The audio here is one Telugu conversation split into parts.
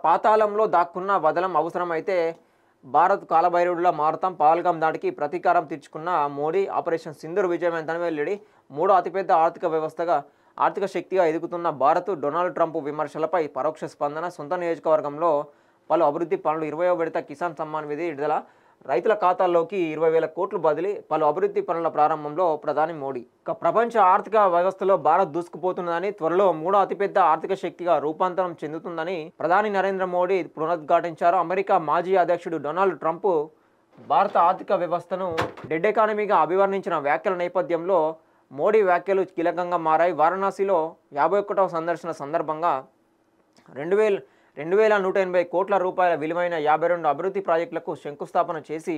పాతాళంలో దాక్కున్న వదలం అవసరమైతే భారత్ కాలభైరవుడిలా మారుతాం. పహల్గాం దాడికి ప్రతీకారం తీర్చుకున్న మోడీ ఆపరేషన్ సింధూర్ విజయవంతం వెల్లడి. మూడో అతిపెద్ద ఆర్థిక శక్తిగా ఎదుగుతున్న భారత్ డొనాల్డ్ ట్రంప్ విమర్శలపై పరోక్ష స్పందన. సొంత నియోజకవర్గంలో పలు అభివృద్ధి పనులు. 20వ విడత కిసాన్ సమ్మాన్ నిధి విడుదల. రైతుల ఖాతాల్లోకి 20,000 కోట్లు బదిలీ. పలు అభివృద్ధి పనుల ప్రారంభంలో ప్రధాని మోడీ. ప్రపంచ ఆర్థిక వ్యవస్థలో భారత్ దూసుకుపోతుందని, త్వరలో మూడో అతిపెద్ద ఆర్థిక శక్తిగా రూపాంతరం చెందుతుందని ప్రధాని నరేంద్ర మోడీ పునరుద్ఘాటించారు. అమెరికా మాజీ అధ్యక్షుడు డొనాల్డ్ ట్రంప్ భారత ఆర్థిక వ్యవస్థను డెడ్ ఎకానమీగా అభివర్ణించిన వ్యాఖ్యల నేపథ్యంలో మోడీ వ్యాఖ్యలు కీలకంగా మారాయి. వారణాసిలో 51వ సందర్శన సందర్భంగా 2,180 కోట్ల రూపాయల విలువైన 52 అభివృద్ధి ప్రాజెక్టులకు శంకుస్థాపన చేసి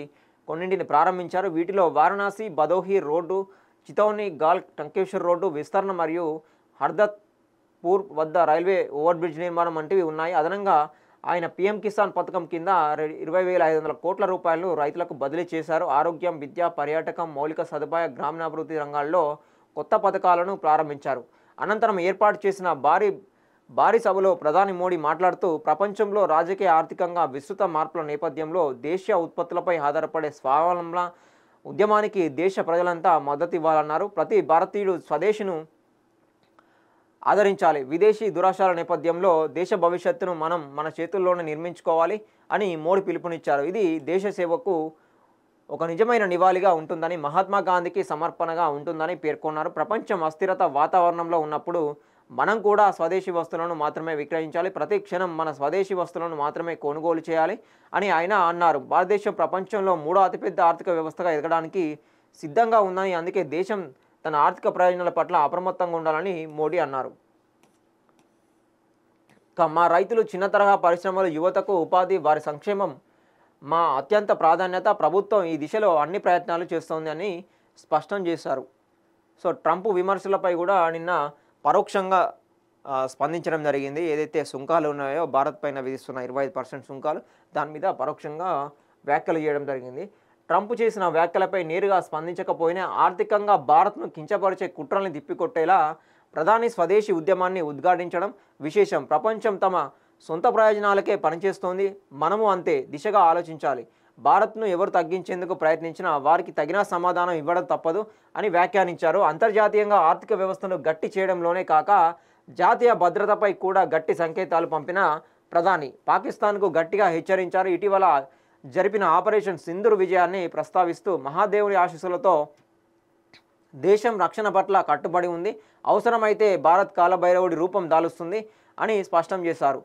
కొన్నింటిని ప్రారంభించారు. వీటిలో వారణాసి భదోహి రోడ్డు, చితౌని గాల్ టంకేశ్వర్ రోడ్డు విస్తరణ మరియు హర్దత్పూర్ వద్ద రైల్వే ఓవర్ బ్రిడ్జ్ నిర్మాణం వంటివి ఉన్నాయి. అదనంగా ఆయన పీఎం కిసాన్ పథకం కింద 20,500 కోట్ల రూపాయలను రైతులకు బదిలీ చేశారు. ఆరోగ్యం, విద్య, పర్యాటకం, మౌలిక సదుపాయ, గ్రామీణాభివృద్ధి రంగాల్లో కొత్త పథకాలను ప్రారంభించారు. అనంతరం ఏర్పాటు చేసిన భారీ సభలో ప్రధాని మోడీ మాట్లాడుతూ ప్రపంచంలో రాజకీయ ఆర్థికంగా విస్తృత మార్పుల నేపథ్యంలో దేశీయ ఉత్పత్తులపై ఆధారపడే స్వావలంబన ఉద్యమానికి దేశ ప్రజలంతా మద్దతు ఇవ్వాలన్నారు. ప్రతి భారతీయుడు స్వదేశీను ఆదరించాలి. విదేశీ దురాశాల నేపథ్యంలో దేశ భవిష్యత్తును మన చేతుల్లోనే నిర్మించుకోవాలి అని మోడీ పిలుపునిచ్చారు. ఇది దేశ సేవకు ఒక నిజమైన నివాళిగా ఉంటుందని, మహాత్మా గాంధీకి సమర్పణగా ఉంటుందని పేర్కొన్నారు. ప్రపంచం అస్థిరత వాతావరణంలో ఉన్నప్పుడు మనం కూడా స్వదేశీ వస్తువులను మాత్రమే విక్రయించాలి. ప్రతి క్షణం మన స్వదేశీ వస్తువులను మాత్రమే కొనుగోలు చేయాలి అని ఆయన అన్నారు. భారతదేశం ప్రపంచంలో మూడో అతిపెద్ద ఆర్థిక వ్యవస్థగా ఎదగడానికి సిద్ధంగా ఉందని, అందుకే దేశం తన ఆర్థిక ప్రయోజనాల పట్ల అప్రమత్తంగా ఉండాలని మోడీ అన్నారు. మా రైతులు, చిన్న తరహా పరిశ్రమలు, యువతకు ఉపాధి, వారి సంక్షేమం మా అత్యంత ప్రాధాన్యత. ప్రభుత్వం ఈ దిశలో అన్ని ప్రయత్నాలు చేస్తోంది అని స్పష్టం చేశారు. సో ట్రంప్ విమర్శలపై కూడా నిన్న పరోక్షంగా స్పందించడం జరిగింది. ఏదైతే సుంకాలు ఉన్నాయో భారత్ పైన విధిస్తున్న 25% సుంకాలు, దాని మీద పరోక్షంగా వ్యాఖ్యలు చేయడం జరిగింది. ట్రంప్ చేసిన వ్యాఖ్యలపై నేరుగా స్పందించకపోయినా ఆర్థికంగా భారత్ను కించపరిచే కుట్రల్ని తిప్పికొట్టేలా ప్రధాని స్వదేశీ ఉద్యమాన్ని ఉద్ఘాటించడం విశేషం. ప్రపంచం తమ సొంత ప్రయోజనాలకే పనిచేస్తోంది, మనము అంతే దిశగా ఆలోచించాలి. భారత్ను ఎవరు తగ్గించేందుకు ప్రయత్నించినా వారికి తగిన సమాధానం ఇవ్వడం తప్పదు అని వ్యాఖ్యానించారు. అంతర్జాతీయంగా ఆర్థిక వ్యవస్థను గట్టి చేయడంలోనే కాక జాతీయ భద్రతపై కూడా గట్టి సంకేతాలు పంపిన ప్రధాని పాకిస్తాన్కు గట్టిగా హెచ్చరించారు. ఇటీవల జరిపిన ఆపరేషన్ సింధూర్ విజయాన్ని ప్రస్తావిస్తూ మహాదేవుని ఆశీస్సులతో దేశం రక్షణ పట్ల కట్టుబడి ఉంది, అవసరమైతే భారత్ కాలభైరవుడి రూపం దాలుస్తుంది అని స్పష్టం చేశారు.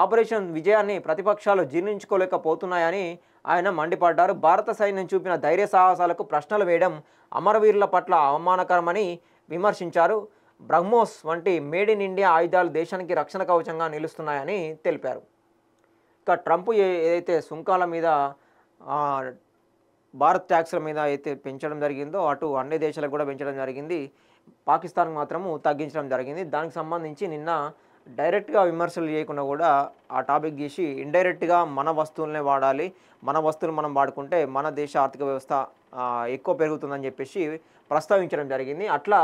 ఆపరేషన్ విజయాన్ని ప్రతిపక్షాలు జీర్ణించుకోలేకపోతున్నాయని ఆయన మండిపడ్డారు. భారత సైన్యం చూపిన ధైర్య సాహసాలకు ప్రశ్నలు వేయడం అమరవీరుల పట్ల అవమానకరమని విమర్శించారు. బ్రహ్మోస్ వంటి మేడ్ ఇన్ ఇండియా ఆయుధాలు దేశానికి రక్షణ కవచంగా నిలుస్తున్నాయని తెలిపారు. ఇక ట్రంప్ ఏదైతే సుంకాల మీద, భారత్ ట్యాక్స్ల మీద అయితే పెంచడం జరిగిందో అటు అన్ని దేశాలకు కూడా పెంచడం జరిగింది, పాకిస్తాన్కి మాత్రము తగ్గించడం జరిగింది. దానికి సంబంధించి నిన్న డైరెక్ట్గా విమర్శలు చేయకుండా కూడా ఆ టాపిక్ తీసి ఇండైరెక్ట్గా మన వస్తువులనే వాడాలి, మన వస్తువులు మనం వాడుకుంటే మన దేశ ఆర్థిక వ్యవస్థ ఎక్కువ పెరుగుతుందని చెప్పేసి ప్రస్తావించడం జరిగింది. అట్లా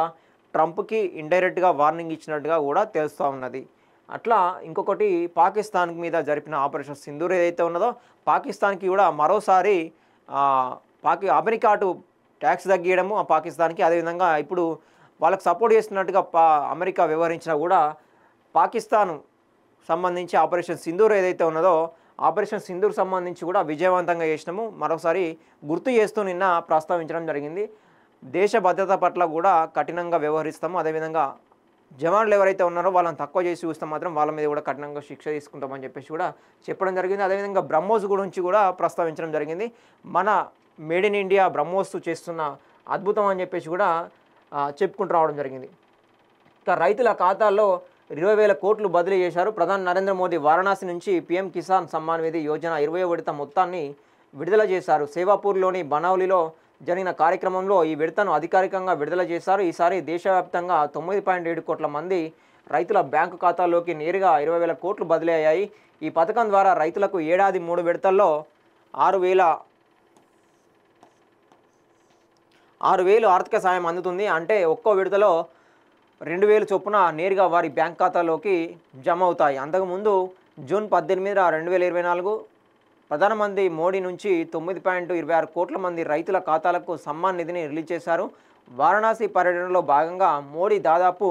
ట్రంప్కి ఇండైరెక్ట్గా వార్నింగ్ ఇచ్చినట్టుగా కూడా తెలుస్తూ ఉన్నది. అట్లా ఇంకొకటి పాకిస్తాన్ మీద జరిపిన ఆపరేషన్ సింధూర్ ఏదైతే ఉన్నదో పాకిస్తాన్కి కూడా మరోసారి అమెరికా అటు ట్యాక్స్ తగ్గియడము ఆ పాకిస్తాన్కి, అదేవిధంగా ఇప్పుడు వాళ్ళకి సపోర్ట్ చేస్తున్నట్టుగా అమెరికా వ్యవహరించినా కూడా పాకిస్తాన్ సంబంధించి ఆపరేషన్ సింధూర్ ఏదైతే ఉన్నదో ఆపరేషన్ సింధూర్ సంబంధించి కూడా విజయవంతంగా చేసినాము మరోసారి గుర్తు చేస్తూ నిన్న ప్రస్తావించడం జరిగింది. దేశ భద్రత పట్ల కూడా కఠినంగా వ్యవహరిస్తాము, అదేవిధంగా జవాన్లు ఎవరైతే ఉన్నారో వాళ్ళని తక్కువ చేసి చూస్తే మాత్రం వాళ్ళ మీద కూడా కఠినంగా శిక్ష తీసుకుంటామని చెప్పేసి కూడా చెప్పడం జరిగింది. అదేవిధంగా బ్రహ్మోస్ గురించి కూడా ప్రస్తావించడం జరిగింది. మన మేడ్ ఇన్ ఇండియా బ్రహ్మోస్ చేస్తున్న అద్భుతం అని చెప్పేసి కూడా చెప్పుకుంటూ రావడం జరిగింది. ఇక రైతుల ఖాతాల్లో 20,000 కోట్లు బదిలీ చేశారు. ప్రధాని నరేంద్ర మోదీ వారణాసి నుంచి పీఎం కిసాన్ సమ్మాన్ నిధి యోజన 20వ విడత మొత్తాన్ని విడుదల చేశారు. సేవాపూర్లోని బనౌలిలో జరిగిన కార్యక్రమంలో ఈ విడతను అధికారికంగా విడుదల చేశారు. ఈసారి దేశవ్యాప్తంగా 9.7 కోట్ల మంది రైతుల బ్యాంకు ఖాతాల్లోకి నేరుగా 20,000 కోట్లు బదిలీ అయ్యాయి. ఈ పథకం ద్వారా రైతులకు ఏడాది 3 విడతల్లో 6,000 ఆర్థిక సాయం అందుతుంది. అంటే ఒక్కో విడతలో 2,000 చొప్పున నేరుగా వారి బ్యాంక్ ఖాతాలోకి జమ అవుతాయి. అంతకుముందు జూన్ 18 2024 ప్రధానమంత్రి మోడీ నుంచి 9.26 కోట్ల మంది రైతుల ఖాతాలకు సమ్మాన్ నిధిని రిలీజ్ చేశారు. వారణాసి పర్యటనలో భాగంగా మోడీ దాదాపు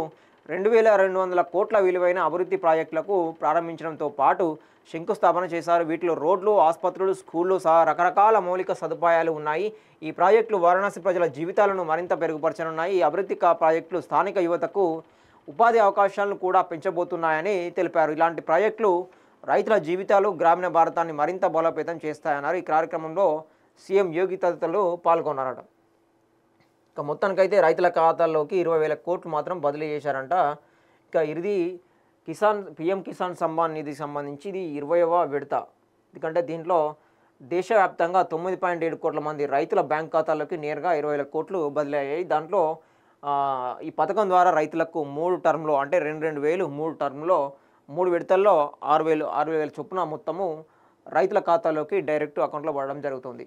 2200 కోట్ల విలువైన అభివృద్ధి ప్రాజెక్టులకు ప్రారంభించడంతో పాటు శంకుస్థాపన చేశారు. వీటిలో రోడ్లు, ఆసుపత్రులు, స్కూళ్ళు సహా రకరకాల మౌలిక సదుపాయాలు ఉన్నాయి. ఈ ప్రాజెక్టులు వారణాసి ప్రజల జీవితాలను మరింత మెరుగుపరచనున్నాయి. ఈ అభివృద్ధి ప్రాజెక్టులు స్థానిక యువతకు ఉపాధి అవకాశాలను కూడా పెంచబోతున్నాయని తెలిపారు. ఇలాంటి ప్రాజెక్టులు రైతుల జీవితాలు, గ్రామీణ భారతాన్ని మరింత బలోపేతం చేస్తాయన్నారు. ఈ కార్యక్రమంలో సీఎం యోగి తదితరులు పాల్గొన్నారట. ఇక మొత్తానికైతే రైతుల ఖాతాల్లోకి 20,000 కోట్లు మాత్రం బదిలీ చేశారంట. ఇక ఇది పీఎం కిసాన్ సమ్మాన్ నిధికి సంబంధించి ఇది 20వ విడత. ఎందుకంటే దీంట్లో దేశవ్యాప్తంగా 9.7 కోట్ల మంది రైతుల బ్యాంక్ ఖాతాల్లోకి నేరుగా 20,000 కోట్లు బదిలీ అయ్యాయి. దాంట్లో ఈ పథకం ద్వారా రైతులకు 3 టర్మ్లో అంటే 2,000 3 టర్మ్లో 3 విడతల్లో 6,000 చొప్పున మొత్తము రైతుల ఖాతాలోకి డైరెక్ట్ అకౌంట్లో పడడం జరుగుతుంది.